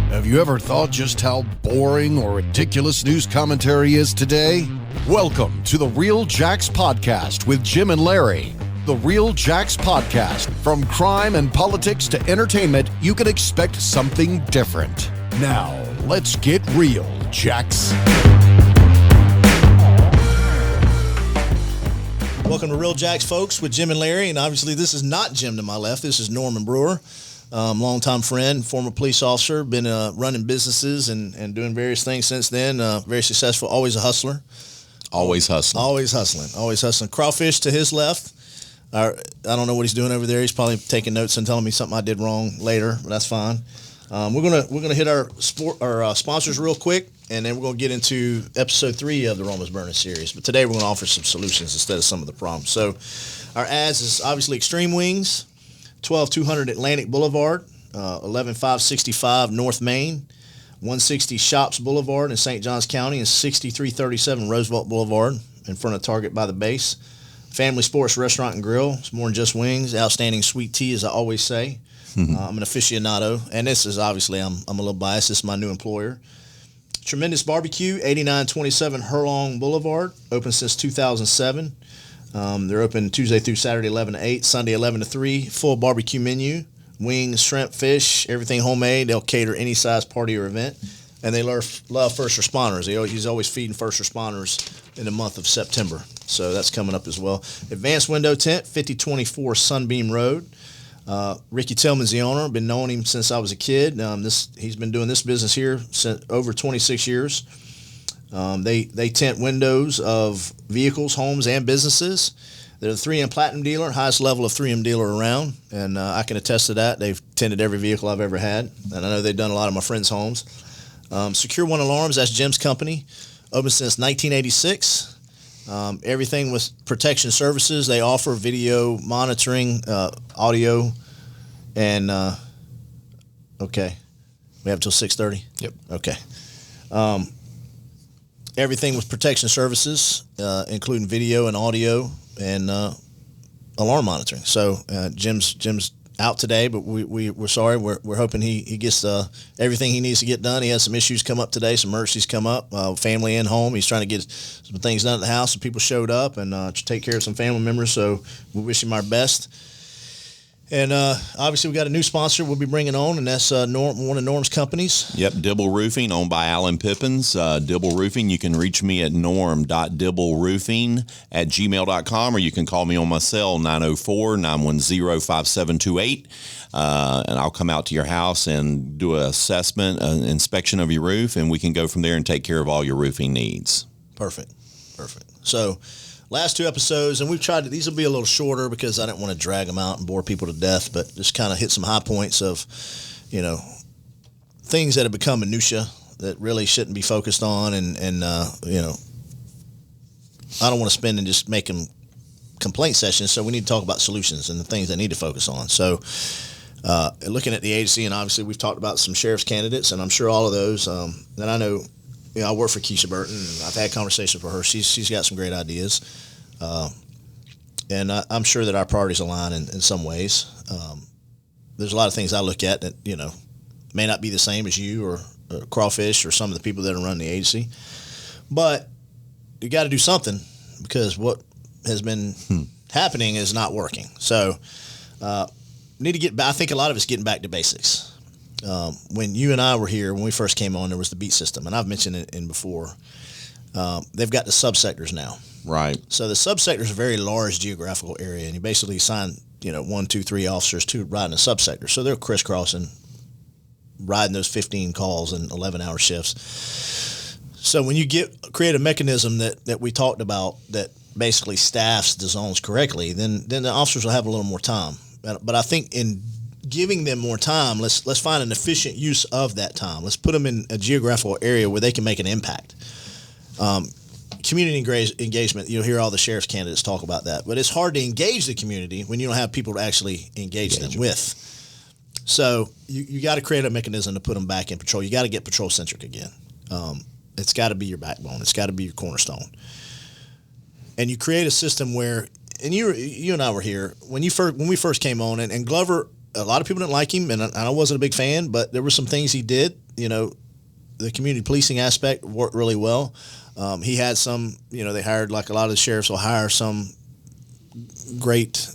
Have you ever thought just how boring or ridiculous news commentary is today? Welcome to the Real Jacks Podcast with Jim and Larry. The Real Jacks Podcast. From crime and politics to entertainment, you can expect something different. Now, let's get real, Jacks. Welcome to Real Jacks, folks, with Jim and Larry. And obviously, this is not Jim to my left. This is Norman Brewer. Longtime friend, former police officer, been running businesses and doing various things since then. Very successful, always a hustler. Always hustling. Crawfish to his left. I don't know what he's doing over there. He's probably taking notes and telling me something I did wrong later, but that's fine. We're gonna hit our sponsors real quick, and then we're gonna get into episode 3 of the Roma's Burning series. But today we're gonna offer some solutions instead of some of the problems. So our ads is obviously Extreme Wings. 12200 Atlantic Boulevard, 11565 North Main, 160 Shops Boulevard in St. Johns County, and 6337 Roosevelt Boulevard in front of Target by the Base. Family Sports Restaurant and Grill. It's more than just wings. Outstanding sweet tea, as I always say. I'm an aficionado, and this is obviously, I'm a little biased. This is my new employer. Tremendous Barbecue, 8927 Hurlong Boulevard, open since 2007. They're open Tuesday through Saturday, 11 to 8, Sunday, 11 to 3. Full barbecue menu, wings, shrimp, fish, everything homemade. They'll cater any size party or event. And they love first responders. He's always feeding first responders in the month of September. So that's coming up as well. Advanced Window Tent, 5024 Sunbeam Road. Ricky Tillman's the owner. Been knowing him since I was a kid. He's been doing this business here since over 26 years. They tint windows of vehicles, homes, and businesses. They're the 3M Platinum dealer, highest level of 3M dealer around, and I can attest to that. They've tinted every vehicle I've ever had, and I know they've done a lot of my friends' homes. Secure One Alarms, that's Jim's company, open since 1986. Everything with protection services. They offer video monitoring, audio, and okay. We have until 6:30? Yep. Okay. Everything with protection services, including video and audio and alarm monitoring. So Jim's out today, but we're sorry. We're hoping he gets everything he needs to get done. He has some issues come up today, some emergencies come up, family and home. He's trying to get some things done at the house. Some people showed up and to take care of some family members. So we wish him our best. And obviously, we got a new sponsor we'll be bringing on, and that's one of Norm's companies. Yep, Dibble Roofing, owned by Alan Pippins. Dibble Roofing, you can reach me at norm.dibbleroofing@gmail.com, or you can call me on my cell, 904-910-5728, and I'll come out to your house and do an assessment, an inspection of your roof, and we can go from there and take care of all your roofing needs. Perfect. So last 2 episodes, and we've tried to, these will be a little shorter because I didn't want to drag them out and bore people to death, but just kind of hit some high points of, things that have become minutia that really shouldn't be focused on. And I don't want to spend and just make them complaint sessions. So we need to talk about solutions and the things they need to focus on. So looking at the agency, and obviously we've talked about some sheriff's candidates, and I'm sure all of those that I know. I work for Keisha Burton, and I've had conversations with her. She's got some great ideas, and I'm sure that our priorities align in some ways. There's a lot of things I look at that may not be the same as you or Crawfish or some of the people that are running the agency, but you got to do something because what has been happening is not working. So need to get back. I think a lot of it's getting back to basics. When you and I were here, when we first came on, there was the beat system, and I've mentioned it before. They've got the subsectors now. Right. So the subsector is a very large geographical area, and you basically assign, 1, 2, 3 officers to riding a subsector. So they're crisscrossing, riding those 15 calls in 11-hour shifts. So when you create a mechanism that we talked about that basically staffs the zones correctly, then the officers will have a little more time. But I think in giving them more time, let's find an efficient use of that time. Let's put them in a geographical area where they can make an impact. Community engagement, you'll hear all the sheriff's candidates talk about that, but it's hard to engage the community when you don't have people to actually engage them with. So you got to create a mechanism to put them back in patrol. You got to get patrol centric again. It's got to be your backbone. It's got to be your cornerstone. And you create a system where, and you and I were here when we first came on, and Glover, a lot of people didn't like him, and I wasn't a big fan, but there were some things he did the community policing aspect worked really well. He had some, they hired, like a lot of the sheriffs will hire some great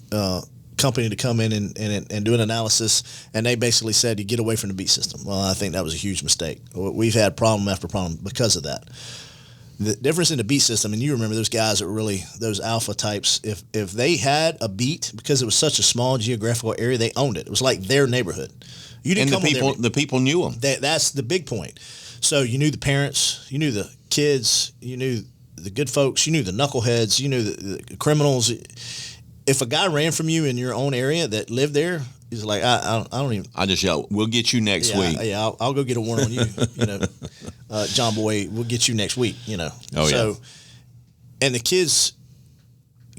company to come in and do an analysis, and they basically said you get away from the beat system. Well, I think that was a huge mistake. We've had problem after problem because of that. The difference in the beat system, and you remember those guys that were really those alpha types, if they had a beat, because it was such a small geographical area, they owned it. It was like their neighborhood. You didn't the people knew them. That's the big point. So you knew the parents, you knew the kids, you knew the good folks, you knew the knuckleheads, you knew the criminals. If a guy ran from you in your own area that lived there, he's like, I don't even. I just yell, "We'll get you next week." Yeah, I'll go get a warrant on you. John Boy, we'll get you next week. Oh, so, yeah. And the kids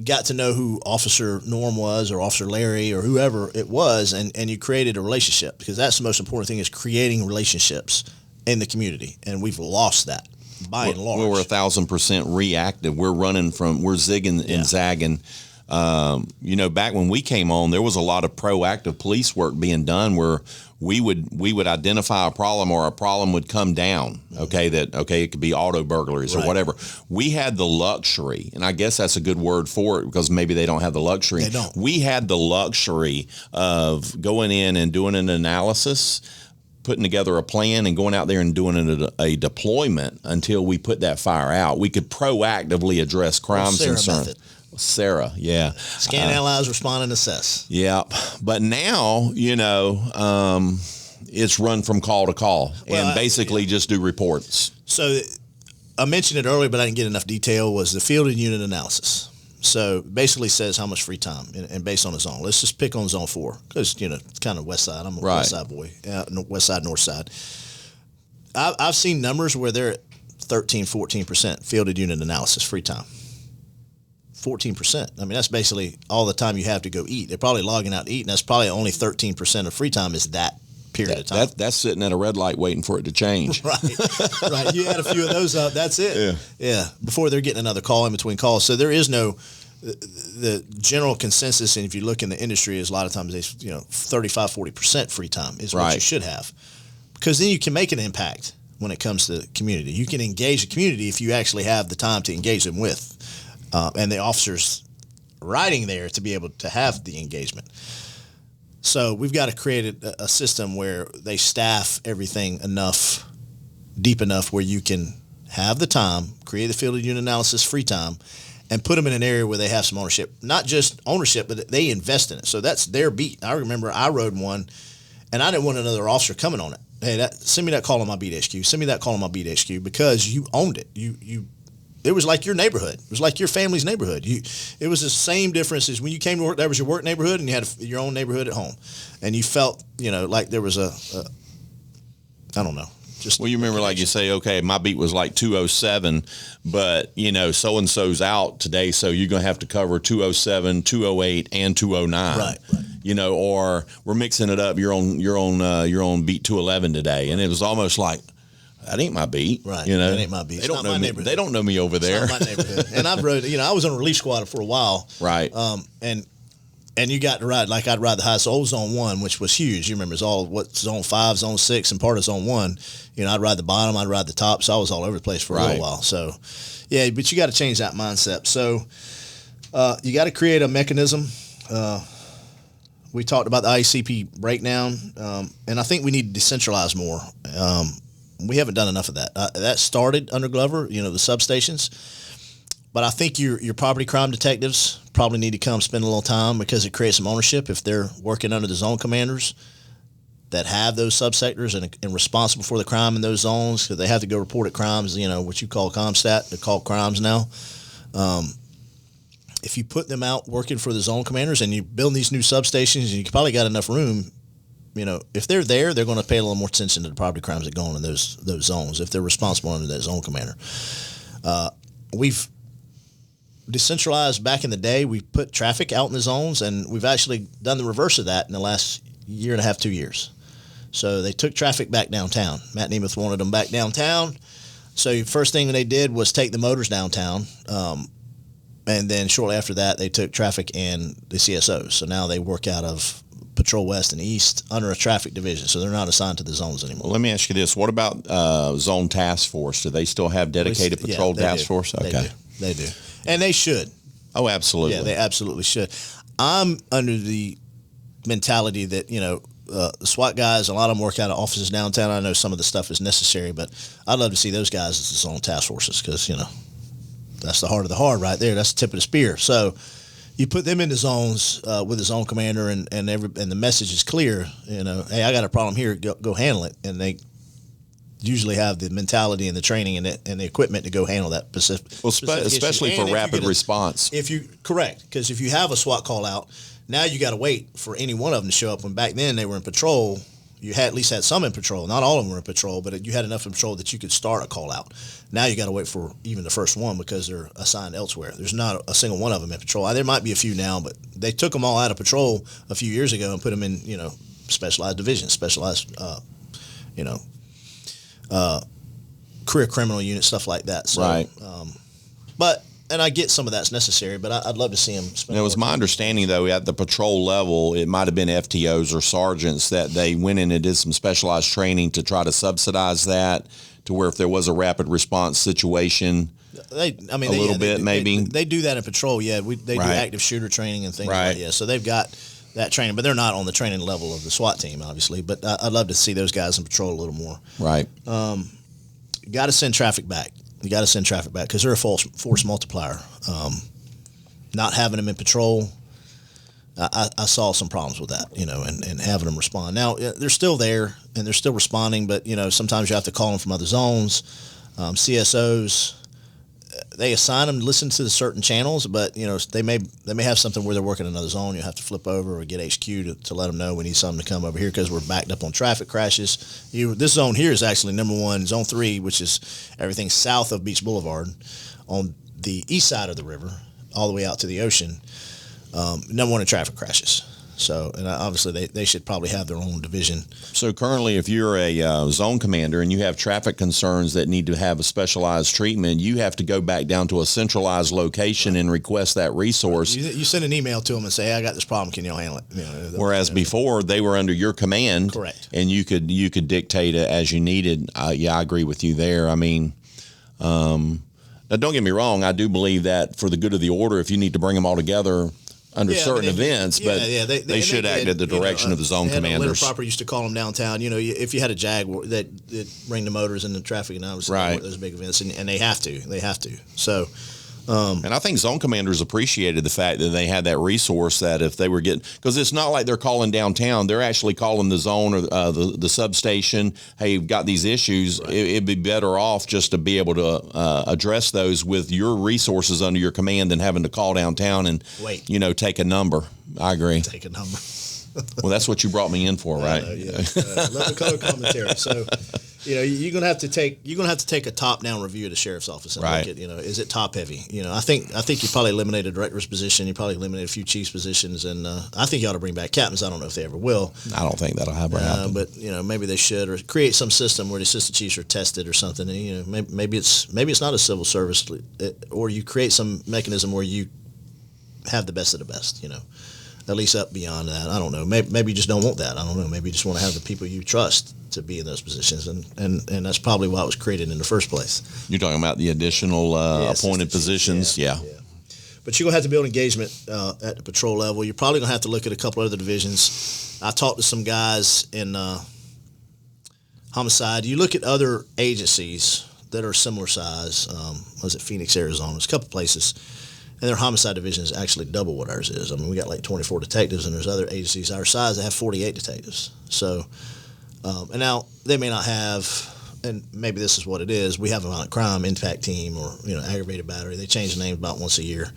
got to know who Officer Norm was, or Officer Larry, or whoever it was, and you created a relationship, because that's the most important thing, is creating relationships in the community, and we've lost that by and large. We're 1,000% reactive. We're zigging and zagging. Back when we came on, there was a lot of proactive police work being done where we would identify a problem, or a problem would come down. It could be auto burglaries or whatever. We had the luxury, and I guess that's a good word for it, because maybe they don't have the luxury. They don't. We had the luxury of going in and doing an analysis, putting together a plan, and going out there and doing a deployment until we put that fire out. We could proactively address crimes and concerns. Sarah, yeah. Scan, analyze, respond, and assess. Yeah. But now, it's run from call to call, and basically just do reports. So I mentioned it earlier, but I didn't get enough detail, was the field and unit analysis. So basically says how much free time, and based on the zone. Let's just pick on zone 4, because, it's kind of west side. I'm a west side boy, west side, north side. I've seen numbers where they're at 13, 14% fielded unit analysis free time. 14%. I mean, that's basically all the time you have to go eat. They're probably logging out to eat, and that's probably only 13% of free time is that period of time. That's sitting at a red light waiting for it to change. Right. You add a few of those up, that's it. Yeah. Before they're getting another call in between calls. So there is no, the general consensus, and if you look in the industry, is a lot of times 35, 40% free time is what you should have. Because then you can make an impact when it comes to the community. You can engage the community if you actually have the time to engage them with. And the officers riding there to be able to have the engagement. So we've got to create a system where they staff everything deep enough where you can have the time, create the field unit analysis free time, and put them in an area where they have some ownership. Not just ownership, but they invest in it. So that's their beat. I remember I rode one, and I didn't want another officer coming on it. Hey, send me that call on my beat HQ. Send me that call on my beat HQ, because you owned it. It was like your neighborhood. It was like your family's neighborhood. It was the same difference as when you came to work. That was your work neighborhood, and you had your own neighborhood at home, and you felt like there was I don't know. Well, you remember, like you say, okay, my beat was like 207, but so and so's out today, so you're gonna have to cover 207, 208, and 209. Right. Or we're mixing it up. You're on beat 211 today, and it was almost like, that ain't my beat. Right. That ain't my beat. They don't know me. They don't know me over there. It's not my neighborhood. And I've rode, I was on a relief squad for a while. Right. And you got to ride, like I'd ride the highest old zone 1, which was huge. You remember, it's all zone 5, zone 6, and part of zone 1. I'd ride the bottom, I'd ride the top. So I was all over the place for a little while. So, yeah, but you got to change that mindset. So you got to create a mechanism. We talked about the ICP breakdown, and I think we need to decentralize more. We haven't done enough of that. That started under Glover, the substations. But I think your property crime detectives probably need to come spend a little time, because it creates some ownership if they're working under the zone commanders that have those subsectors and responsible for the crime in those zones, because they have to go report at crimes, what you call ComStat. They're called crimes now. If you put them out working for the zone commanders, and you build these new substations, and you probably got enough room, if they're there, they're going to pay a little more attention to the property crimes that go on in those zones if they're responsible under that zone commander. We've decentralized back in the day. We put traffic out in the zones, and we've actually done the reverse of that in the last year and a half, 2 years. So they took traffic back downtown. Matt Nemeth wanted them back downtown. So first thing they did was take the motors downtown. And then shortly after that, they took traffic and the CSOs. So now they work out of Patrol West and East under a traffic division, so they're not assigned to the zones anymore. Well, let me ask you this. What about Zone Task Force? Do they still have dedicated Patrol Task Force? Okay. They do. And they should. Oh, absolutely. Yeah, they absolutely should. I'm under the mentality that, the SWAT guys, a lot of them work out of offices downtown. I know some of the stuff is necessary, but I'd love to see those guys as the zone task forces because, that's the heart of the hard right there. That's the tip of the spear. So you put them into zones with the zone commander and the message is clear, hey, I got a problem here, go handle it. And they usually have the mentality and the training and the equipment to go handle that specific especially for rapid response. Correct, because if you have a SWAT call out, now you got to wait for any one of them to show up. When back then they were in patrol, you at least had some in patrol. Not all of them were in patrol, but you had enough in patrol that you could start a call out. Now you got to wait for even the first one because they're assigned elsewhere. There's not a single one of them in patrol. There might be a few now, but they took them all out of patrol a few years ago and put them in, specialized divisions, specialized, career criminal unit, stuff like that. So, right. And I get some of that's necessary, but I'd love to see them spend. It was my understanding, though, at the patrol level, it might have been FTOs or sergeants that they went in and did some specialized training to try to subsidize that to where if there was a rapid response situation, maybe. They do that in patrol, yeah. They do active shooter training and things like that. So they've got that training, but they're not on the training level of the SWAT team, obviously. But I'd love to see those guys in patrol a little more. Right. You got to send traffic back. Because they're a force multiplier. Not having them in patrol, I saw some problems with that, and having them respond. Now, they're still there, and they're still responding, but, sometimes you have to call them from other zones. CSOs, they assign them to listen to certain channels, but, they may have something where they're working in another zone. You have to flip over or get HQ to let them know we need something to come over here because we're backed up on traffic crashes. This zone here is actually number one, Zone 3, which is everything south of Beach Boulevard on the east side of the river all the way out to the ocean. Number one in traffic crashes. So, and obviously they should probably have their own division. So currently, if you're a zone commander and you have traffic concerns that need to have a specialized treatment, you have to go back down to a centralized location and request that resource. You send an email to them and say, hey, I got this problem. Can y'all handle it? Whereas before, they were under your command. Correct. And you could dictate it as you needed. I agree with you there. I mean, now don't get me wrong. I do believe that for the good of the order, if you need to bring them all together under certain events, but they should act at the direction of the zone commanders. Proper used to call them downtown. If you had a Jag that bring the motors and the traffic and those big events, and they have to. So. And I think zone commanders appreciated the fact that they had that resource that if they were because it's not like they're calling downtown, they're actually calling the zone or the substation. Hey, you've got these issues. Right. It'd be better off just to be able to address those with your resources under your command than having to call downtown and take a number. I agree. Take a number. Well, that's what you brought me in for, right? Love the color commentary. So, you're gonna have to take a top-down review of the sheriff's office and look at, is it top-heavy? I think you probably eliminate a director's position. You probably eliminate a few chiefs' positions, and I think you ought to bring back captains. I don't know if they ever will. I don't think that'll happen. But maybe they should, or create some system where the assistant chiefs are tested or something. And, maybe it's not a civil service, or you create some mechanism where you have the best of the best. At least up beyond that. I don't know. Maybe you just don't want that. I don't know. Maybe you just want to have the people you trust to be in those positions, and that's probably why it was created in the first place. You're talking about the additional appointed positions? Yeah. But you're going to have to build engagement at the patrol level. You're probably going to have to look at a couple other divisions. I talked to some guys in homicide. You look at other agencies that are similar size. Was it Phoenix, Arizona? There's a couple places. And their homicide division is actually double what ours is. I mean, we got like 24 detectives, and there's other agencies our size that have 48 detectives. So, and now they may not have, and maybe this is what it is. We have a violent crime impact team or aggravated battery. They change the name about once a year,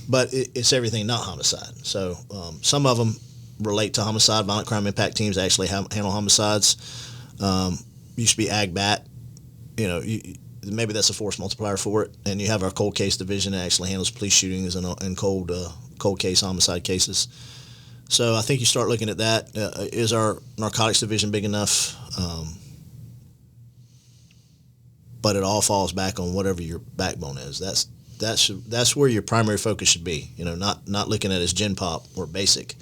but it's everything not homicide. So some of them relate to homicide. Violent crime impact teams actually handle homicides. Used to be AgBat. Maybe that's a force multiplier for it. And you have our cold case division that actually handles police shootings and cold case homicide cases. So I think you start looking at that. Is our narcotics division big enough? But it all falls back on whatever your backbone is. That's where your primary focus should be. Not looking at it as Gen Pop or basic.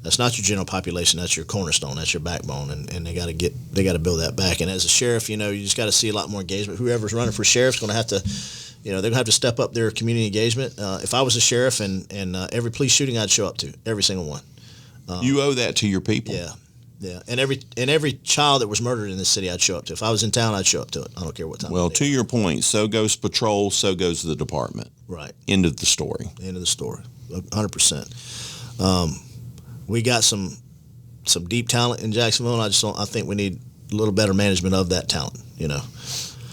That's not your general population. That's your cornerstone. That's your backbone, and they got to build that back. And as a sheriff, you just got to see a lot more engagement. Whoever's running for sheriff's going to have to, they're going to have to step up their community engagement. If I was a sheriff and every police shooting, I'd show up to every single one. You owe that to your people. Yeah, and every child that was murdered in this city, I'd show up to. If I was in town, I'd show up to it. I don't care what time. Well, to your point, so goes patrol, so goes the department. Right. End of the story. End of the story. 100%. We got some deep talent in Jacksonville, and I think we need a little better management of that talent.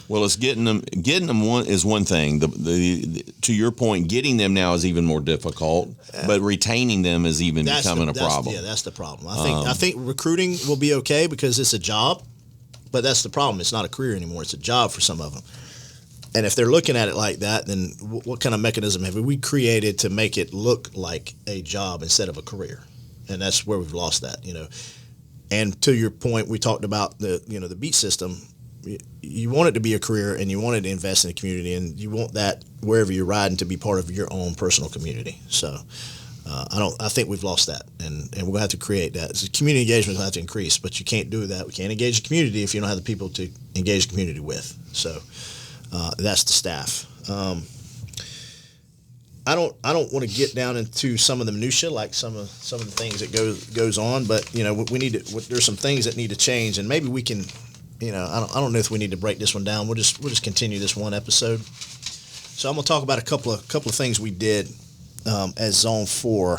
Well, it's getting them is one thing. The to your point, getting them now is even more difficult, but retaining them is even becoming a problem. Yeah, that's the problem. I think recruiting will be okay because it's a job, but that's the problem. It's not a career anymore. It's a job for some of them. And if they're looking at it like that, then what kind of mechanism have we created to make it look like a job instead of a career? And that's where we've lost that, And to your point, we talked about the beat system. You want it to be a career, and you want it to invest in the community, and you want that wherever you're riding to be part of your own personal community. So I think we've lost that, and we're going to have to create that. So community engagement will have to increase, but you can't do that. We can't engage the community if you don't have the people to engage the community with. So that's the staff. I don't want to get down into some of the minutia, like some of the things that goes on, but we need to. There's some things that need to change, and maybe we can. I don't know if we need to break this one down. We'll just continue this one episode. So I'm gonna talk about a couple of things we did as Zone 4.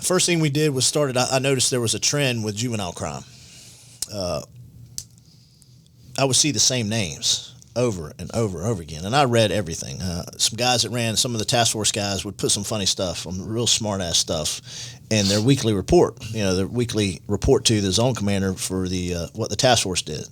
First thing we did was I noticed there was a trend with juvenile crime. I would see the same names over and over and over again, and I read everything. Some guys that ran, some of the task force guys would put some funny stuff, real smart ass stuff, in their weekly report. Their weekly report to the zone commander for the what the task force did.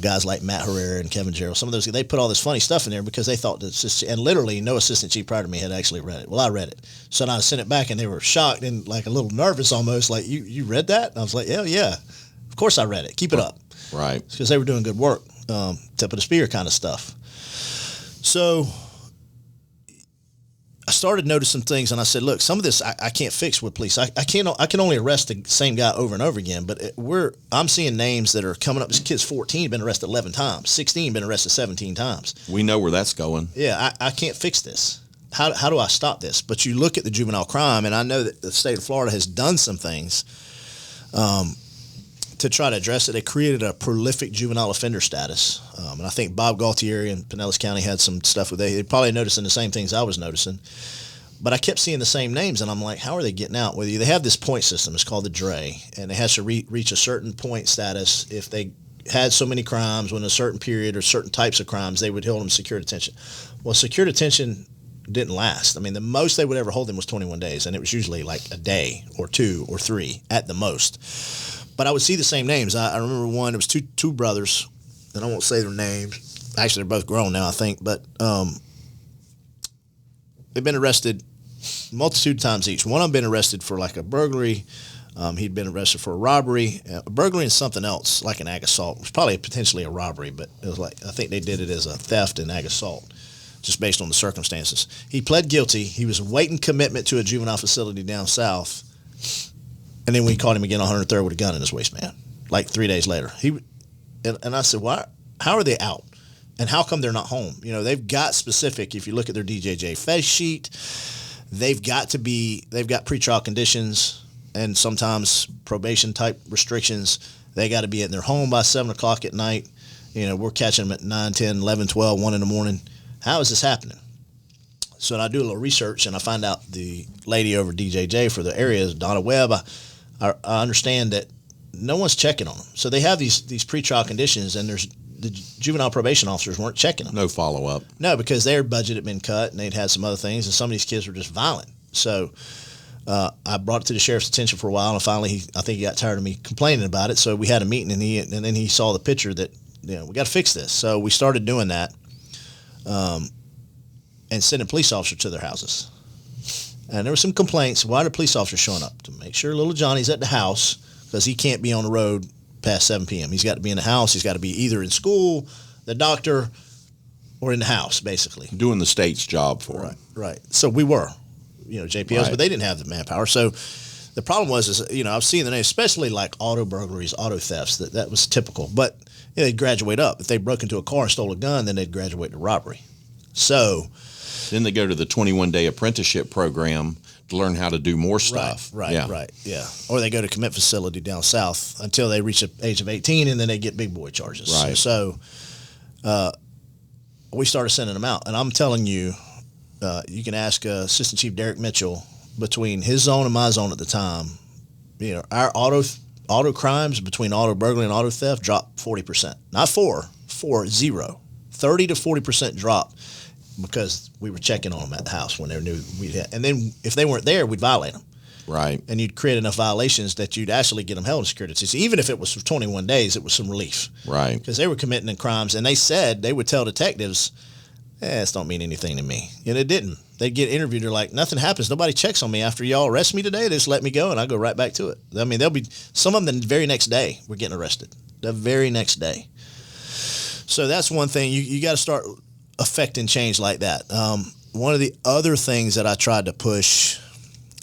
Guys like Matt Herrera and Kevin Gerald, some of those, they put all this funny stuff in there because they thought that, and literally no assistant chief prior to me had actually read it. Well, I read it, so I sent it back, and they were shocked and like a little nervous almost, like you read that? And I was like, yeah, of course I read it. Keep it up, right? Because they were doing good work. Tip of the spear kind of stuff. So I started noticing things, and I said, look, some of this I can't fix with police. I can only arrest the same guy over and over again, but I'm seeing names that are coming up. This kid's 14, been arrested 11 times, 16, been arrested 17 times. We know where that's going. Yeah, I can't fix this. How do I stop this? But you look at the juvenile crime, and I know that the state of Florida has done some things to try to address it. They created a prolific juvenile offender status. And I think Bob Galtieri in Pinellas County had some stuff with they probably noticing the same things I was noticing. But I kept seeing the same names, and I'm like, how are they getting out? Well, they have this point system. It's called the DRE, and it has to reach a certain point status. If they had so many crimes within a certain period or certain types of crimes, they would hold them secure detention. Well, secure detention didn't last. I mean, the most they would ever hold them was 21 days, and it was usually like a day or 2 or 3 at the most. But I would see the same names. I remember one. It was two brothers, and I won't say their names. Actually, they're both grown now, I think. But they've been arrested multitude of times each. One of them been arrested for like a burglary. He'd been arrested for a robbery, a burglary, and something else like an ag assault. It was probably potentially a robbery, but it was like I think they did it as a theft and ag assault, just based on the circumstances. He pled guilty. He was awaiting commitment to a juvenile facility down south. And then we caught him again on 103rd with a gun in his waistband, like 3 days later. And I said, why? How are they out? And how come they're not home? They've got specific, if you look at their DJJ face sheet, they've got pretrial conditions and sometimes probation type restrictions. They got to be in their home by 7 o'clock at night. We're catching them at 9, 10, 11, 12, 1 in the morning. How is this happening? So I do a little research, and I find out the lady over DJJ for the area is Donna Webb. I understand that no one's checking on them. So they have these pretrial conditions, and the juvenile probation officers weren't checking them. No follow-up. No, because their budget had been cut, and they'd had some other things, and some of these kids were just violent. So I brought it to the sheriff's attention for a while, and finally I think he got tired of me complaining about it. So we had a meeting, and then he saw the picture that we got to fix this. So we started doing that, and sending police officers to their houses. And there were some complaints. Why are the police officers showing up? To make sure little Johnny's at the house, because he can't be on the road past 7 p.m. He's got to be in the house. He's got to be either in school, the doctor, or in the house, basically. Doing the state's job for him. Right. So we were, JPOs, right. But they didn't have the manpower. So The problem was, I was seeing the name, especially like auto burglaries, auto thefts, that was typical. But they'd graduate up. If they broke into a car and stole a gun, then they'd graduate to robbery. So then they go to the 21-day apprenticeship program to learn how to do more stuff. Right. Yeah. Or they go to commit facility down south until they reach the age of 18, and then they get big boy charges. Right. So we started sending them out. And I'm telling you, you can ask Assistant Chief Derek Mitchell, between his zone and my zone at the time, our auto crimes between auto burglary and auto theft dropped 40%. Not 40, 30 to 40% drop, because we were checking on them at the house when they knew we had. And then if they weren't there, we'd violate them. Right. And you'd create enough violations that you'd actually get them held in security. So even if it was for 21 days, it was some relief. Right. Because they were committing crimes, and they said they would tell detectives, this don't mean anything to me. And it didn't. They'd get interviewed. They're like, nothing happens. Nobody checks on me after y'all arrest me today. They just let me go, and I go right back to it. I mean, there'll be some of them the very next day we're getting arrested. The very next day. So that's one thing. You got to start affecting change like that. One of the other things that I tried to push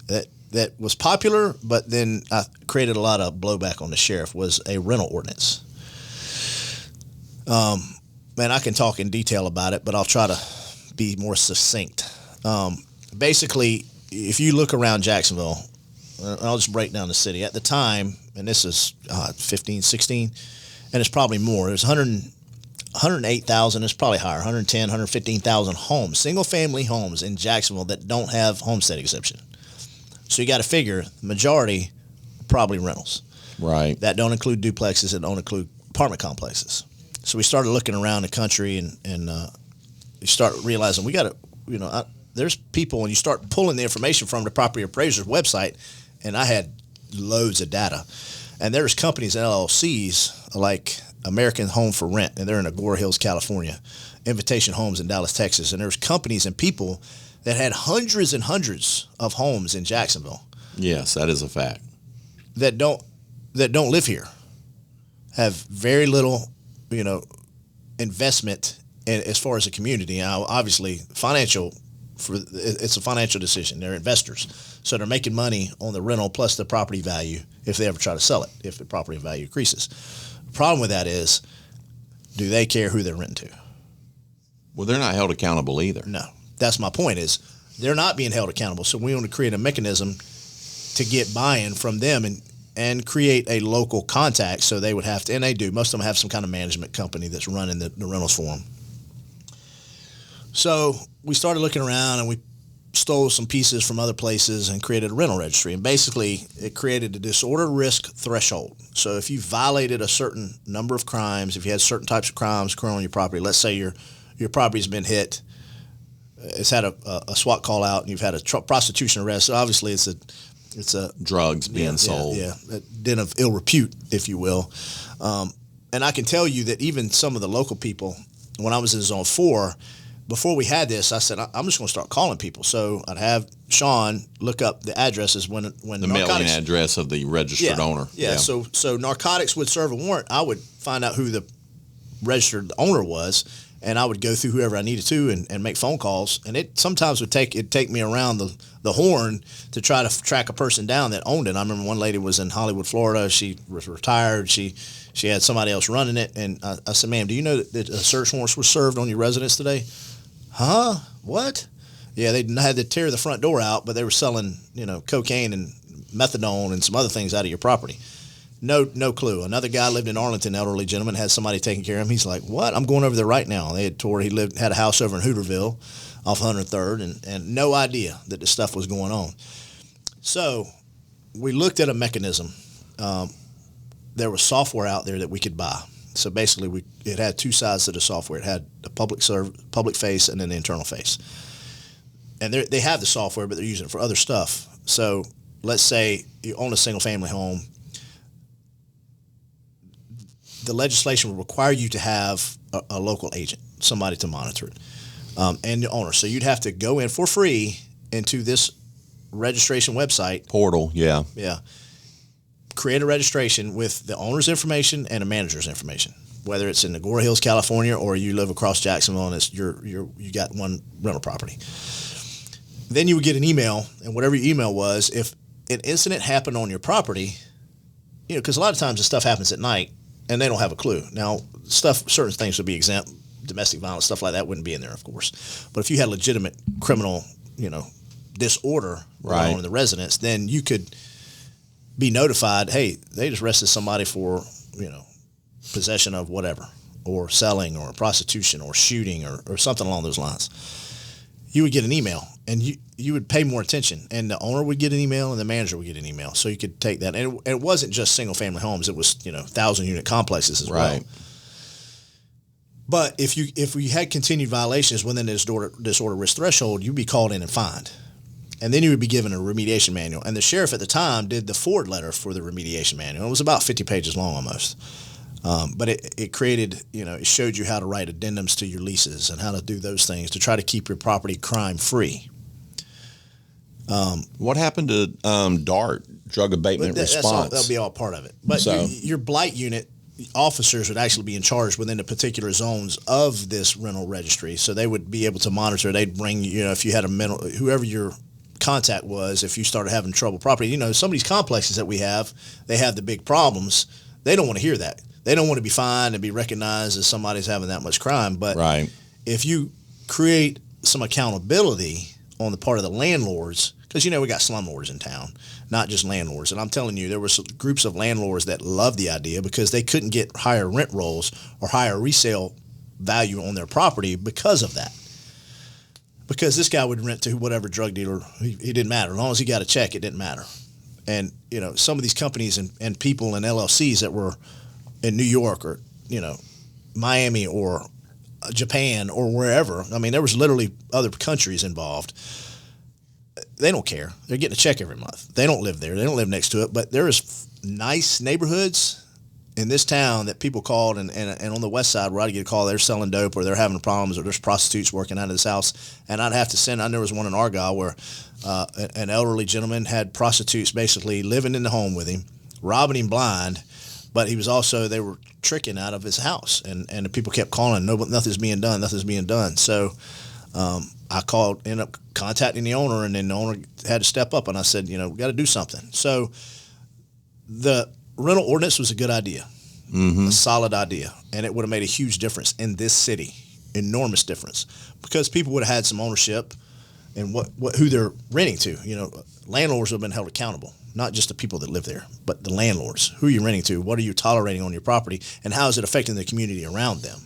that was popular, but then I created a lot of blowback on the sheriff, was a rental ordinance. And I can talk in detail about it, but I'll try to be more succinct. Basically, if you look around Jacksonville, I'll just break down the city. At the time, and this is 15, 16, and it's probably more. There's 108,000, it's probably higher, 110, 115,000 homes, single-family homes in Jacksonville that don't have homestead exemption. So you got to figure the majority probably rentals. Right. That don't include duplexes, and don't include apartment complexes. So we started looking around the country, and you start realizing we got to, there's people, and you start pulling the information from the property appraiser's website, and I had loads of data. And there's companies and LLCs like American Home for Rent, and they're in Agora Hills, California, Invitation Homes in Dallas, Texas. And there's companies and people that had hundreds and hundreds of homes in Jacksonville. Yes, that is a fact. That don't live here, have very little, investment as far as a community. Now, obviously, it's a financial decision. They're investors, so they're making money on the rental plus the property value if they ever try to sell it, if the property value increases. The problem with that is, do they care who they're renting to? Well, they're not held accountable either. No. That's my point, is they're not being held accountable. So we want to create a mechanism to get buy-in from them and create a local contact, so they would have to, and they do. Most of them have some kind of management company that's running the rentals for them. So we started looking around, and we stole some pieces from other places and created a rental registry. And basically, it created a disorder risk threshold. So if you violated a certain number of crimes, if you had certain types of crimes occurring on your property, let's say your property's been hit, it's had a SWAT call out, and you've had a prostitution arrest. So obviously, it's a drugs being sold. Yeah, a den of ill repute, if you will. And I can tell you that even some of the local people, when I was in Zone 4, before we had this, I said, I'm just going to start calling people. So I'd have Sean look up the addresses when the mailing address of the registered owner. Yeah. So narcotics would serve a warrant. I would find out who the registered owner was, and I would go through whoever I needed to and make phone calls. And it sometimes it'd take me around the horn to try to track a person down that owned it. I remember one lady was in Hollywood, Florida. She was retired. She had somebody else running it. And I said, ma'am, do you know that a search warrant was served on your residence today? Huh? What? Yeah, they had to tear the front door out, but they were selling, cocaine and methadone and some other things out of your property. No clue. Another guy lived in Arlington, elderly gentleman, had somebody taking care of him. He's like, what? I'm going over there right now. He had a house over in Hooterville off 103rd, and no idea that this stuff was going on. So we looked at a mechanism. There was software out there that we could buy. So basically, it had two sides to the software. It had the public face and then the internal face. And they have the software, but they're using it for other stuff. So let's say you own a single-family home. The legislation would require you to have a local agent, somebody to monitor it, and the owner. So you'd have to go in for free into this registration website. Portal, yeah. Yeah. Create a registration with the owner's information and a manager's information, whether it's in Agora Hills, California, or you live across Jacksonville and it's you got one rental property. Then you would get an email, and whatever your email was, if an incident happened on your property, because a lot of times the stuff happens at night and they don't have a clue. Now, certain things would be exempt. Domestic violence, stuff like that wouldn't be in there, of course. But if you had legitimate criminal, disorder going on in the residence, then you could be notified, hey, they just arrested somebody for, possession of whatever, or selling, or prostitution, or shooting, or something along those lines. You would get an email, and you would pay more attention, and the owner would get an email, and the manager would get an email, so you could take that. And it wasn't just single-family homes; it was 1,000-unit complexes as well. But if we had continued violations within the disorder risk threshold, you'd be called in and fined, and then you would be given a remediation manual. And the sheriff at the time did the forward letter for the remediation manual. It was about 50 pages long almost. But it created, it showed you how to write addendums to your leases and how to do those things to try to keep your property crime free. What happened to DART, Drug Abatement Response? That'll be all part of it. But your blight unit officers would actually be in charge within the particular zones of this rental registry. So they would be able to monitor. They'd bring, if you had whoever your contact was, if you started having trouble property, some of these complexes that we have, they have the big problems. They don't want to hear that. They don't want to be fined and be recognized as somebody's having that much crime. But if you create some accountability on the part of the landlords, because, we got slumlords in town, not just landlords. And I'm telling you, there were some groups of landlords that loved the idea because they couldn't get higher rent rolls or higher resale value on their property because of that. Because this guy would rent to whatever drug dealer, it didn't matter. As long as he got a check, it didn't matter. And, some of these companies and people and LLCs that were in New York or, Miami or Japan or wherever. I mean, there was literally other countries involved. They don't care. They're getting a check every month. They don't live there. They don't live next to it. But there is nice neighborhoods in this town that people called, and on the west side where I'd get a call, they're selling dope or they're having problems or there's prostitutes working out of this house. And I'd have to send, there was one in Argyle where an elderly gentleman had prostitutes basically living in the home with him, robbing him blind. But he was also, they were tricking out of his house, and the people kept calling, nothing's being done. So I ended up contacting the owner, and then the owner had to step up, and I said, we got to do something. So the rental ordinance was a good idea, a solid idea, and it would have made a huge difference in this city, enormous difference, because people would have had some ownership in who they're renting to. Landlords would have been held accountable. Not just the people that live there, but the landlords. Who are you renting to? What are you tolerating on your property? And how is it affecting the community around them?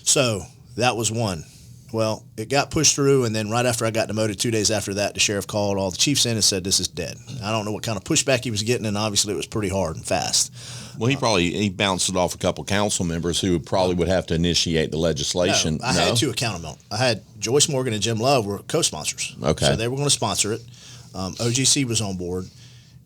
So that was one. Well, it got pushed through, and then right after I got demoted, 2 days after that, the sheriff called all the chiefs in and said, this is dead. I don't know what kind of pushback he was getting, and obviously it was pretty hard and fast. Well, he bounced it off a couple council members who probably would have to initiate the legislation. I had two accountable. I had Joyce Morgan and Jim Love were co-sponsors. Okay. So they were going to sponsor it. OGC was on board.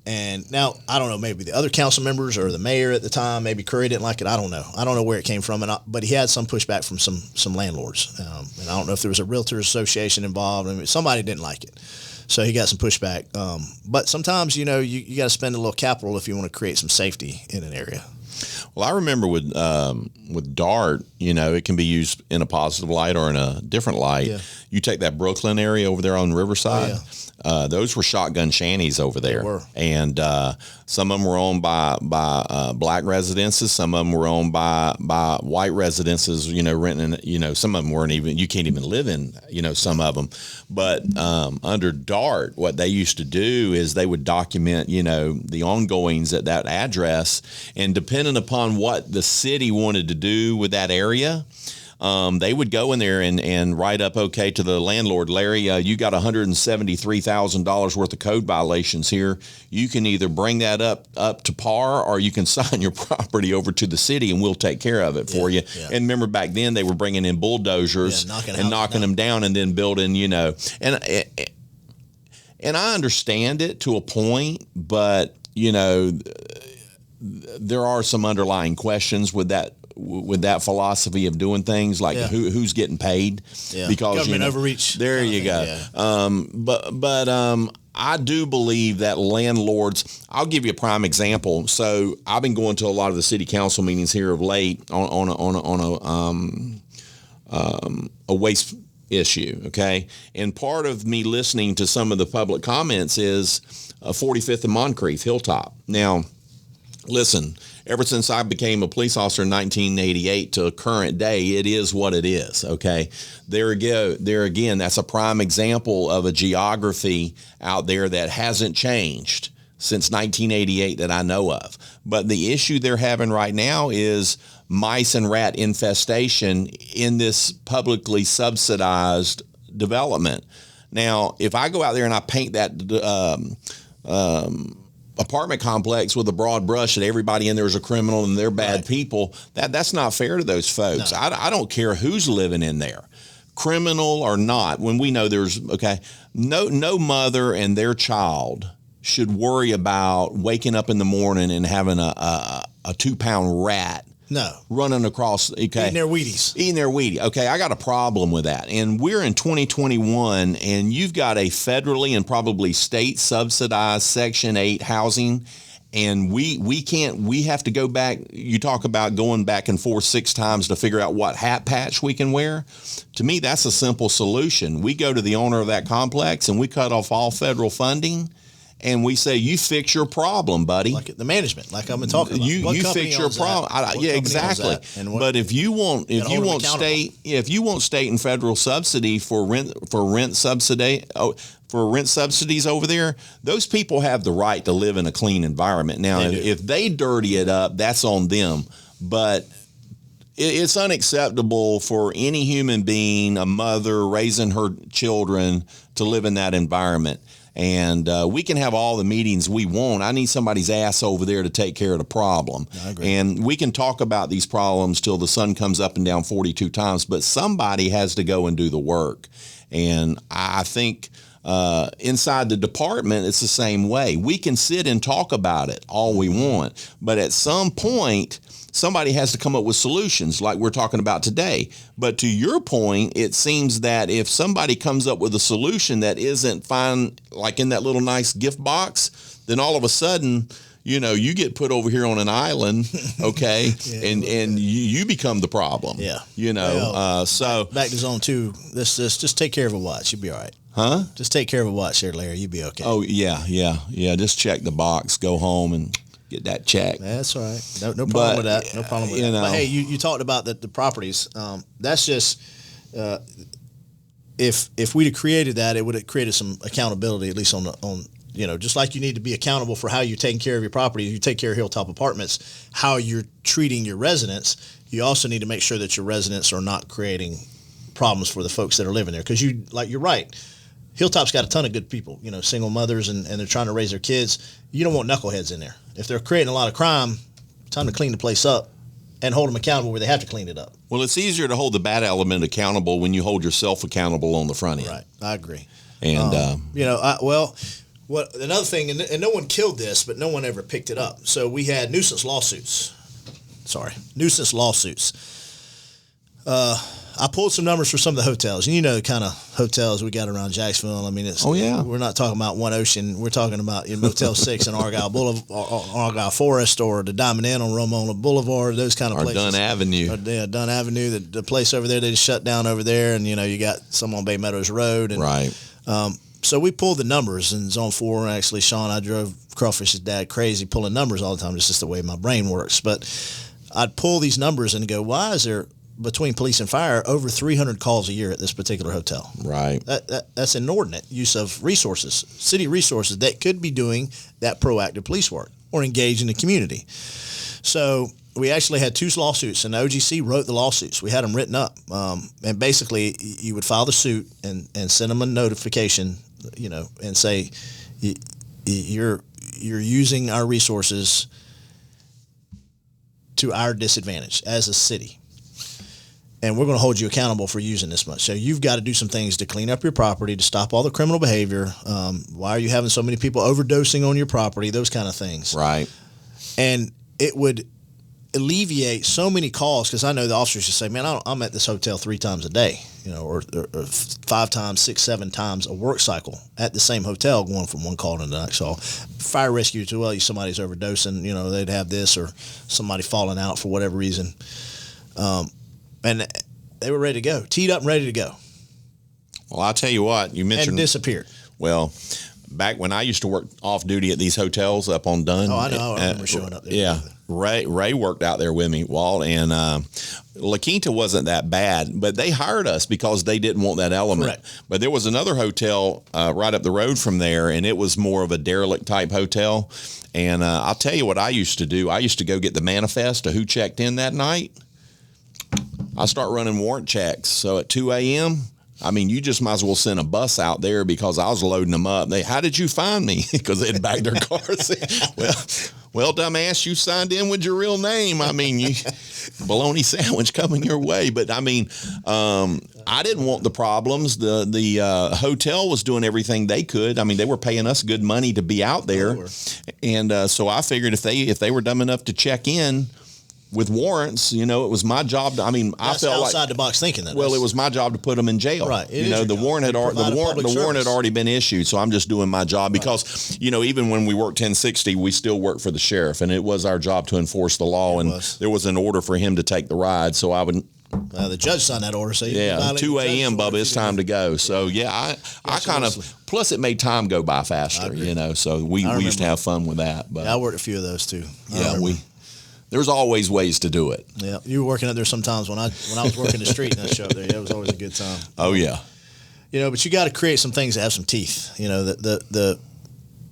And now, I don't know, maybe the other council members or the mayor at the time, maybe Curry didn't like it. I don't know. I don't know where it came from. But he had some pushback from some landlords. And I don't know if there was a realtors association involved. I mean, somebody didn't like it. So he got some pushback. But sometimes, you got to spend a little capital if you want to create some safety in an area. Well, I remember with DART, it can be used in a positive light or in a different light. Yeah. You take that Brooklyn area over there on Riverside. Oh, yeah. Those were shotgun shanties over there. They were. And some of them were owned by black residences. Some of them were owned by white residences, renting, some of them weren't even, you can't even live in, some of them. But under DART, what they used to do is they would document, the ongoings at that address. And depending upon what the city wanted to do with that area, they would go in there and write up, okay, to the landlord, Larry, you got $173,000 worth of code violations here. You can either bring that up to par, or you can sign your property over to the city and we'll take care of it for you. Yeah. And remember back then they were bringing in bulldozers and knocking them down and then building, and I understand it to a point, but there are some underlying questions with that philosophy of doing things, like who's getting paid, because government overreach. There you go. Yeah. But I do believe that landlords. I'll give you a prime example. So I've been going to a lot of the city council meetings here of late on a waste issue. Okay. And part of me listening to some of the public comments is 45th and Moncrief, Hilltop. Now, listen, ever since I became a police officer in 1988 to current day, it is what it is. Okay. There again, that's a prime example of a geography out there that hasn't changed since 1988 that I know of. But the issue they're having right now is mice and rat infestation in this publicly subsidized development. Now, if I go out there and I paint that apartment complex with a broad brush that everybody in there is a criminal and they're bad people, that's not fair to those folks. No. I don't care who's living in there, criminal or not, when we know there's, no mother and their child should worry about waking up in the morning and having a 2-pound rat running across, eating their Wheaties. Okay, I got a problem with that. And we're in 2021, and you've got a federally and probably state subsidized Section 8 housing, and we have to go back. You talk about going back and forth 6 times to figure out what hat patch we can wear. To me, that's a simple solution. We go to the owner of that complex and we cut off all federal funding. And we say, you fix your problem, buddy. Like the management, like I've been talking about. You fix your problem. Yeah, exactly. But if you want state and federal subsidy for rent subsidies over there, those people have the right to live in a clean environment. Now, if they dirty it up, that's on them. But it's unacceptable for any human being, a mother raising her children, to live in that environment. And we can have all the meetings we want. I need somebody's ass over there to take care of the problem. I agree. And we can talk about these problems till the sun comes up and down 42 times, but somebody has to go and do the work. And I think inside the department, it's the same way. We can sit and talk about it all we want, but at some point, somebody has to come up with solutions like we're talking about today. But to your point, it seems that if somebody comes up with a solution that isn't fine, like in that little nice gift box, then all of a sudden, you get put over here on an island, okay, and you become the problem. Yeah. So back to zone 2, just take care of a watch. You'll be all right. Huh? Just take care of a watch here, Larry. You'll be okay. Oh, yeah. Just check the box, go home and get that checked. That's all right. No problem with that. No problem with that. But hey, you talked about the properties. That's just if we'd have created that, it would have created some accountability, at least on just like you need to be accountable for how you're taking care of your property. You take care of Hilltop Apartments, how you're treating your residents. You also need to make sure that your residents are not creating problems for the folks that are living there. Because you're right. Hilltop's got a ton of good people, single mothers, and they're trying to raise their kids. You don't want knuckleheads in there. If they're creating a lot of crime, time to clean the place up and hold them accountable where they have to clean it up. Well, it's easier to hold the bad element accountable when you hold yourself accountable on the front end. Right. I agree. And, another thing, and no one killed this, but no one ever picked it up. So we had nuisance lawsuits. I pulled some numbers for some of the hotels, and the kind of hotels we got around Jacksonville. I mean, we're not talking about One Ocean. We're talking about Motel 6 in Argyle Forest, or the Diamond Inn on Ramona Boulevard, those kind of places. Dunn Avenue. Dunn Avenue, the place over there, they just shut down over there, and, you got some on Bay Meadows Road. And, right. So we pulled the numbers in Zone 4. Actually, Sean, I drove Crawfish's dad crazy pulling numbers all the time. It's just the way my brain works. But I'd pull these numbers and go, why is there, between police and fire, over 300 calls a year at this particular hotel? Right. That's inordinate use of resources, city resources that could be doing that proactive police work or engage in the community. So we actually had 2 lawsuits, and the OGC wrote the lawsuits. We had them written up. And basically, you would file the suit and send them a notification, and say, you're using our resources to our disadvantage as a city. And we're going to hold you accountable for using this much. So you've got to do some things to clean up your property, to stop all the criminal behavior. Why are you having so many people overdosing on your property? Those kind of things. Right. And it would alleviate so many calls, because I know the officers just say, man, I'm at this hotel 3 times a day, or 5 times, 6, 7 times a work cycle at the same hotel, going from one call to the next call. Fire rescue, somebody's overdosing, they'd have this, or somebody falling out for whatever reason. And they were ready to go, teed up and ready to go. Well, I'll tell you what, you mentioned... And disappeared. Well, back when I used to work off duty at these hotels up on Dunn. Oh, I know. I remember showing up there. Yeah. Ray worked out there with me, Walt, and La Quinta wasn't that bad, but they hired us because they didn't want that element. Correct. But there was another hotel right up the road from there, and it was more of a derelict type hotel. And I'll tell you what I used to do. I used to go get the manifest of who checked in that night. I start running warrant checks. So at 2 a.m., I mean, you just might as well send a bus out there because I was loading them up. How did you find me? Because they'd back their cars in. Well, dumbass, you signed in with your real name. I mean, bologna sandwich coming your way. But I mean, I didn't want the problems. The hotel was doing everything they could. I mean, they were paying us good money to be out there, and so I figured if they were dumb enough to check in with warrants, it was my job to, I felt like outside the box thinking that. Well, it was my job to put them in jail. Right. The warrant had already been issued, so I'm just doing my job because, even when we worked 1060, we still worked for the sheriff, and it was our job to enforce the law, there was an order for him to take the ride, so I would. The judge signed that order, so 2 a.m., Bubba, it's time to go. So I kind of, plus it made time go by faster, so we used to have fun with that. But I worked a few of those too. There's always ways to do it. Yeah, you were working up there sometimes when I was working the street and I showed up there. It was always a good time. Oh yeah. But you got to create some things that have some teeth. The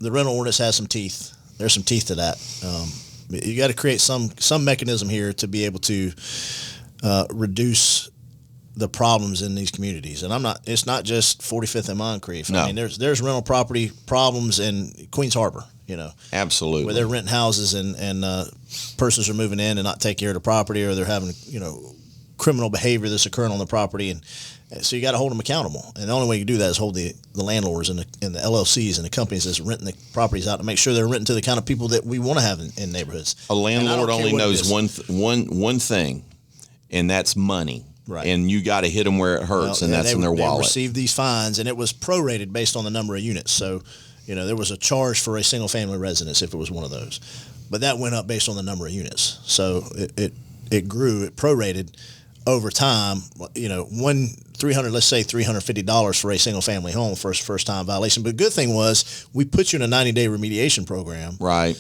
rental ordinance has some teeth. There's some teeth to that. You got to create some mechanism here to be able to reduce the problems in these communities. And it's not just 45th and Moncrief. No. I mean, there's rental property problems in Queens Harbor. Absolutely, where they're renting houses and persons are moving in and not taking care of the property, or they're having criminal behavior that's occurring on the property, and so you got to hold them accountable. And the only way you do that is hold the landlords and the LLCs and the companies that's renting the properties out to make sure they're renting to the kind of people that we want to have in neighborhoods. A landlord only knows one thing, and that's money. Right. And you got to hit them where it hurts, and that's in their wallet. They received these fines, and it was prorated based on the number of units. So, there was a charge for a single-family residence if it was one of those. But that went up based on the number of units. So it grew, it prorated over time. Let's say $350 for a single-family home for a first-time violation. But the good thing was we put you in a 90-day remediation program. Right.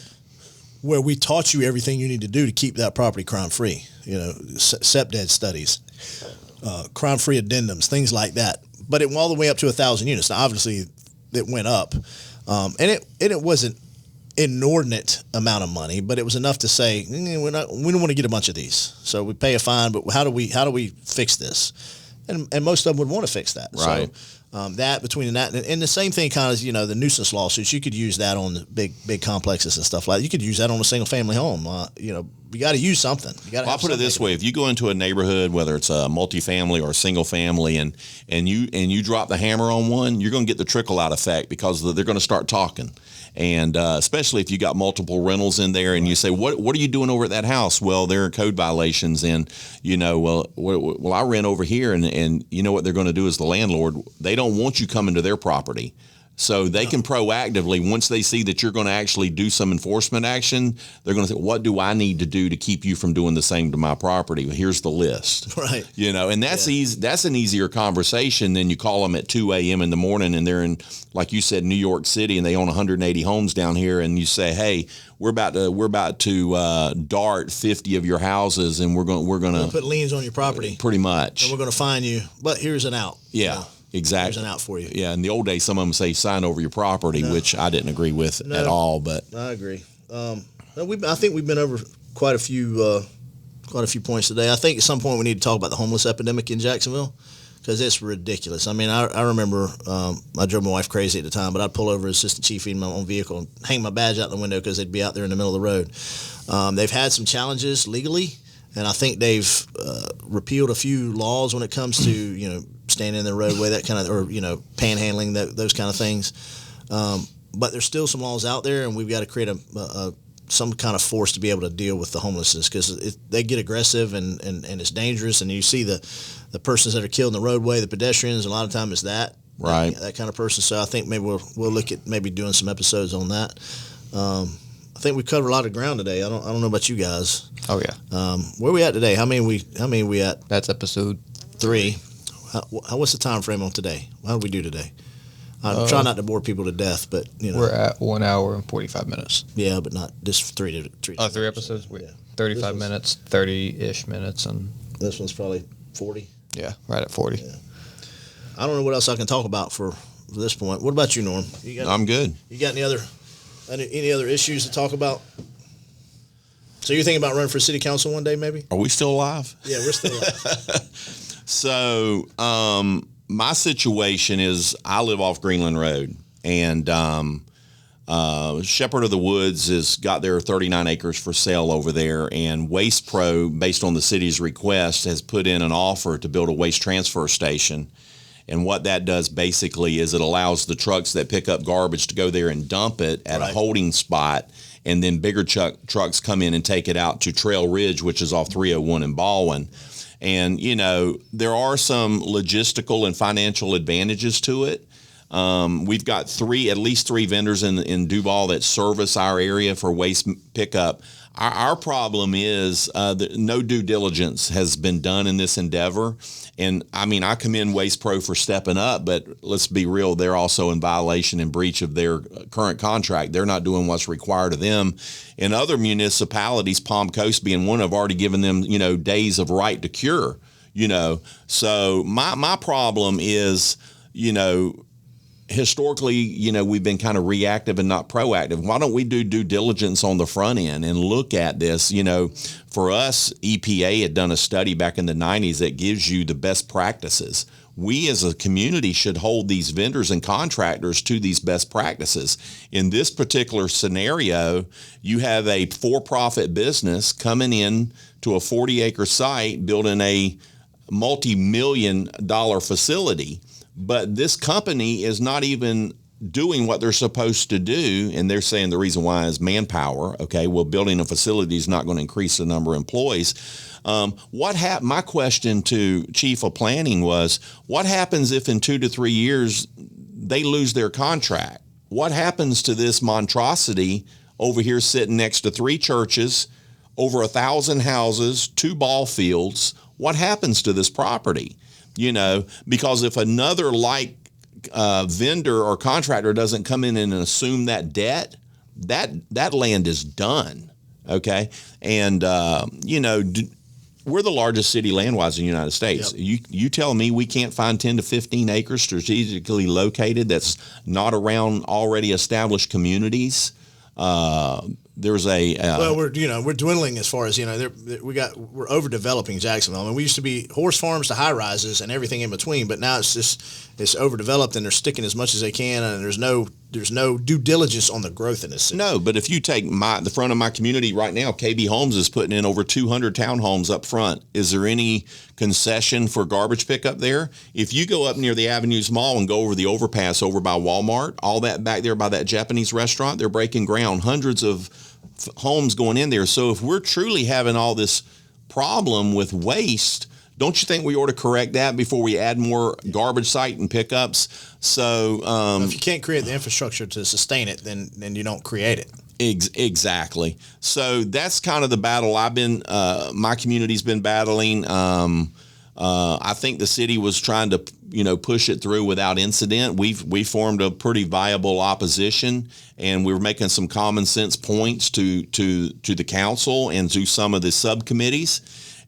Where we taught you everything you need to do to keep that property crime-free. SEPDED studies, crime-free addendums, things like that. But it went all the way up to 1,000 units. Now, obviously, it went up. And it wasn't inordinate amount of money, but it was enough to say we don't want to get a bunch of these, so we pay a fine. But how do we fix this? And most of them would want to fix that. Right. So that between that and the same thing, kind of the nuisance lawsuits. You could use that on the big complexes and stuff like that. You could use that on a single family home. You got to use something. I'll put it this way: if you go into a neighborhood, whether it's a multifamily or a single family, and you drop the hammer on one, you're going to get the trickle out effect because they're going to start talking. And especially if you got multiple rentals in there, and you say, "What are you doing over at that house?" Well, there are code violations, and well, I rent over here, and you know what they're going to do as the landlord? They don't want you coming to their property. So they can proactively, once they see that you're going to actually do some enforcement action, they're going to say, what do I need to do to keep you from doing the same to my property? Well, here's the list. Right. And that's easy. That's an easier conversation than you call them at 2 a.m. in the morning, and they're in, like you said, New York City, and they own 180 homes down here, and you say, hey, we're about to dart 50 of your houses, and we're going to put liens on your property. Pretty much. And we're going to fine you, but here's an out. Yeah. Exactly. There's an out for you. Yeah, in the old days, some of them say sign over your property, which I didn't agree with at all. But I agree. I think we've been over quite a few points today. I think at some point we need to talk about the homeless epidemic in Jacksonville because it's ridiculous. I mean, I remember I drove my wife crazy at the time, but I'd pull over as assistant chief in my own vehicle and hang my badge out the window because they'd be out there in the middle of the road. They've had some challenges legally, and I think they've repealed a few laws when it comes to standing in the roadway, that kind of, or panhandling, those kind of things. But there's still some laws out there, and we've got to create some kind of force to be able to deal with the homelessness because they get aggressive and it's dangerous. And you see the persons that are killed in the roadway, the pedestrians. A lot of time it's that kind of person. So I think maybe we'll look at maybe doing some episodes on that. I think we covered a lot of ground today. I don't know about you guys. Oh yeah. Where we at today? How many we at? That's episode 3. What's the time frame on today? How do we do today? I'm trying not to bore people to death, but we're at 1 hour and 45 minutes. Yeah, but not just three episodes. Yeah. 35 minutes, 30-ish minutes, and this one's probably 40. Yeah, right at 40. Yeah. I don't know what else I can talk about for this point. What about you, Norm? I'm good. You got any other issues to talk about? So you're thinking about running for city council one day, maybe? Are we still alive? Yeah, we're still alive. So my situation is I live off Greenland Road, and Shepherd of the Woods has got their 39 acres for sale over there, and Waste Pro, based on the city's request, has put in an offer to build a waste transfer station. And what that does basically is it allows the trucks that pick up garbage to go there and dump it at a holding spot, and then bigger trucks come in and take it out to Trail Ridge, which is off 301 in Baldwin. And, there are some logistical and financial advantages to it. We've got at least three vendors in Duval that service our area for waste pickup. Our problem is no due diligence has been done in this endeavor. And I commend Waste Pro for stepping up, but let's be real, they're also in violation and breach of their current contract. They're not doing what's required of them. In other municipalities, Palm Coast being one, have already given them, days of right to cure, So my problem is, historically, we've been kind of reactive and not proactive. Why don't we do due diligence on the front end and look at this? For us, EPA had done a study back in the 90s that gives you the best practices. We as a community should hold these vendors and contractors to these best practices. In this particular scenario, you have a for-profit business coming in to a 40-acre site building a multi-million-dollar facility. But this company is not even doing what they're supposed to do, and they're saying the reason why is manpower. Okay, well, building a facility is not going to increase the number of employees. My question to Chief of Planning was, what happens if in 2 to 3 years they lose their contract? What happens to this monstrosity over here sitting next to 3 churches, over 1,000 houses, 2 ball fields? What happens to this property? Because if another vendor or contractor doesn't come in and assume that debt, that land is done. Okay. And, we're the largest city land-wise in the United States. Yep. You tell me we can't find 10 to 15 acres strategically located that's not around already established communities. There's we're dwindling as far as we're overdeveloping Jacksonville. We used to be horse farms to high rises and everything in between, but now it's overdeveloped and they're sticking as much as they can, and there's no due diligence on the growth in this city. No, but if you take the front of my community right now, KB Homes is putting in over 200 townhomes up front. Is there any concession for garbage pickup there? If you go up near the Avenues Mall and go over the overpass over by Walmart, all that back there by that Japanese restaurant, they're breaking ground. Hundreds of homes going in there. So if we're truly having all this problem with waste, don't you think we ought to correct that before we add more garbage site and pickups? So if you can't create the infrastructure to sustain it, then you don't create it. Exactly. So that's kind of the battle my community's been battling. I think the city was trying to, push it through without incident. We formed a pretty viable opposition, and we were making some common sense points to the council and to some of the subcommittees.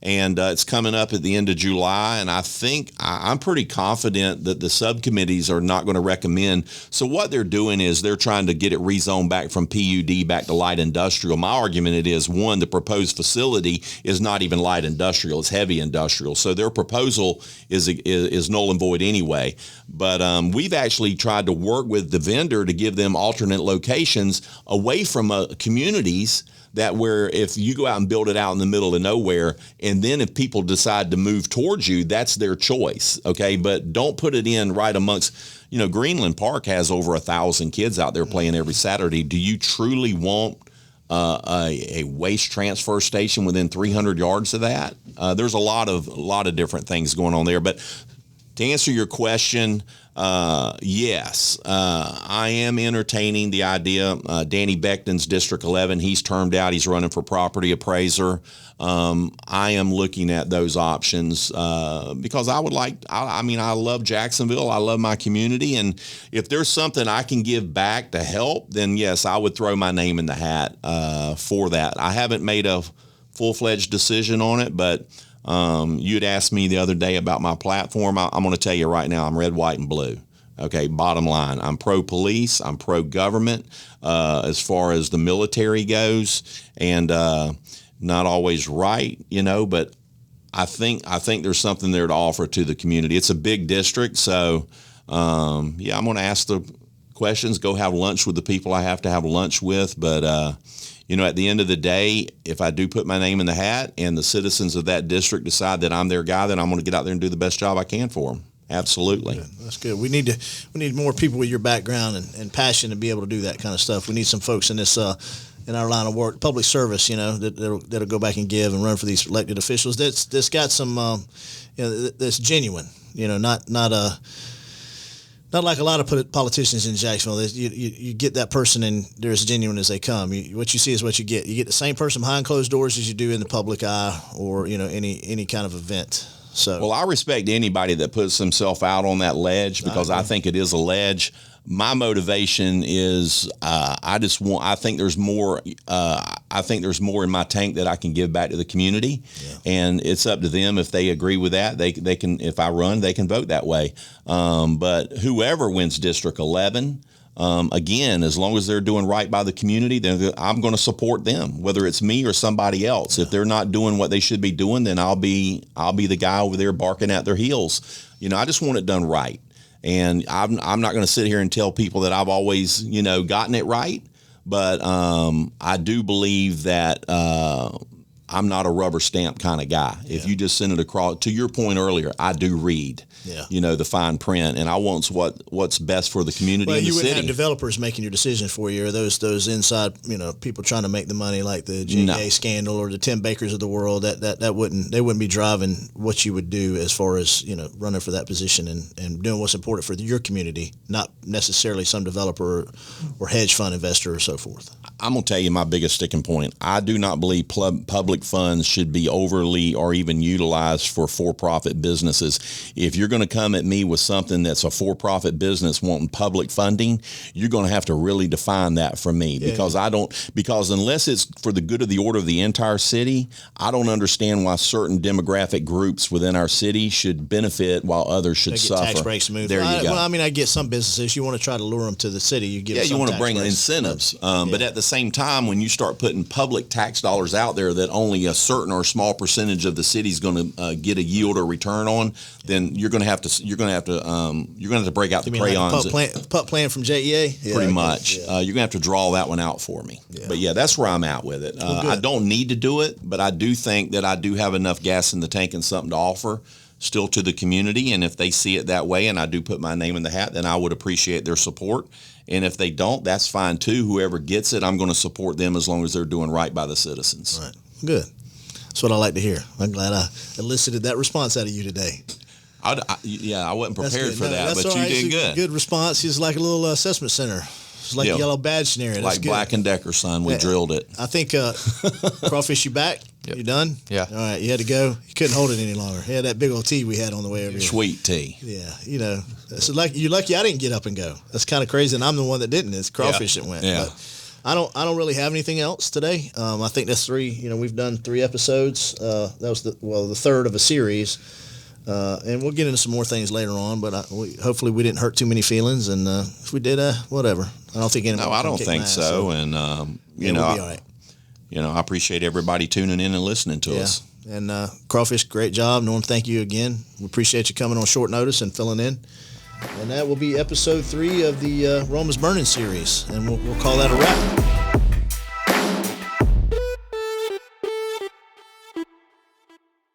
And it's coming up at the end of July, and I think I'm pretty confident that the subcommittees are not going to recommend. So what they're doing is they're trying to get it rezoned back from PUD back to light industrial. My argument is, one, the proposed facility is not even light industrial; it's heavy industrial. So their proposal is null and void anyway. But we've actually tried to work with the vendor to give them alternate locations away from communities. That where if you go out and build it out in the middle of nowhere, and then if people decide to move towards you, that's their choice, okay? But don't put it in right amongst, Greenland Park has over 1,000 kids out there playing every Saturday. Do you truly want a waste transfer station within 300 yards of that? There's a lot of different things going on there. But To answer your question, yes, I am entertaining the idea. Danny Beckton's District 11, he's termed out. He's running for property appraiser. I am looking at those options because I love Jacksonville. I love my community. And if there's something I can give back to help, then yes, I would throw my name in the hat for that. I haven't made a full-fledged decision on it, but you'd asked me the other day about my platform. I'm going to tell you right now, I'm red, white, and blue. Okay, bottom line, I'm pro-police, I'm pro-government as far as the military goes, and not always right, but I think there's something there to offer to the community. It's a big district, so I'm going to ask the questions, go have lunch with the people I have to have lunch with, but at the end of the day, if I do put my name in the hat and the citizens of that district decide that I'm their guy, then I'm going to get out there and do the best job I can for them. Absolutely. Good. That's good. We need more people with your background and passion to be able to do that kind of stuff. We need some folks in this in our line of work, public service, that'll go back and give and run for these elected officials. That's got some, that's genuine. Not like a lot of politicians in Jacksonville. You get that person and they're as genuine as they come. What you see is what you get. You get the same person behind closed doors as you do in the public eye or any kind of event. So, well, I respect anybody that puts themselves out on that ledge because I think it is a ledge. My motivation is I think there's more. I think there's more in my tank that I can give back to the community, and it's up to them if they agree with that. They can. If I run, they can vote that way. But whoever wins District 11. Again, as long as they're doing right by the community, then I'm going to support them, whether it's me or somebody else. If they're not doing what they should be doing, then I'll be the guy over there barking at their heels. I just want it done right. And I'm not going to sit here and tell people that I've always, gotten it right. But I do believe that I'm not a rubber stamp kind of guy. Yeah. If you just send it across, to your point earlier, I do read, the fine print, and I want what's best for the community and the city. Well, you wouldn't have developers making your decisions for you, or those inside, people trying to make the money, like the GA scandal or the Tim Bakers of the world. They wouldn't be driving what you would do as far as running for that position and doing what's important for your community, not necessarily some developer or hedge fund investor or so forth. I'm going to tell you my biggest sticking point. I do not believe public funds should be overly or even utilized for for-profit businesses. If you're going to come at me with something that's a for-profit business wanting public funding, you're going to have to really define that for me because unless it's for the good of the order of the entire city, I don't understand why certain demographic groups within our city should benefit while others should suffer. Tax breaks moved. There you go. Well, I get some businesses, you want to try to lure them to the city. You want to bring incentives. But at the same time, when you start putting public tax dollars out there that only a certain or small percentage of the city's going to get a yield or return on, then you're going to have to break out the crayons. Like pup plan from JEA. Pretty much. You're going to have to draw that one out for me. Yeah. But that's where I'm at with it. I don't need to do it, but I do think that I do have enough gas in the tank and something to offer still to the community. And if they see it that way, and I do put my name in the hat, then I would appreciate their support. And if they don't, that's fine too. Whoever gets it, I'm going to support them as long as they're doing right by the citizens. Right. Good. That's what I like to hear. I'm glad I elicited that response out of you today. I wasn't prepared for that, but you did good. Good response. It's like a little assessment center. It's like a yellow badge scenario. Like Black & Decker, son. We drilled it. I think, Crawfish, you back? Yep. You done? Yeah. All right. You had to go. You couldn't hold it any longer. Yeah, that big old tea we had on the way over here. Sweet tea. Yeah. So you're lucky I didn't get up and go. That's kind of crazy, and I'm the one that didn't. It's Crawfish that went. Yeah. But I don't really have anything else today. I think that's 3. We've done 3 episodes. That was the third of a series. And we'll get into some more things later on, but hopefully we didn't hurt too many feelings. And if we did, whatever. I don't think anybody. No, I don't think so. And we'll be all right. I appreciate everybody tuning in and listening to us. And Crawfish, great job. Norm, thank you again. We appreciate you coming on short notice and filling in. And that will be episode 3 of the Rome is Burning series, and we'll call that a wrap.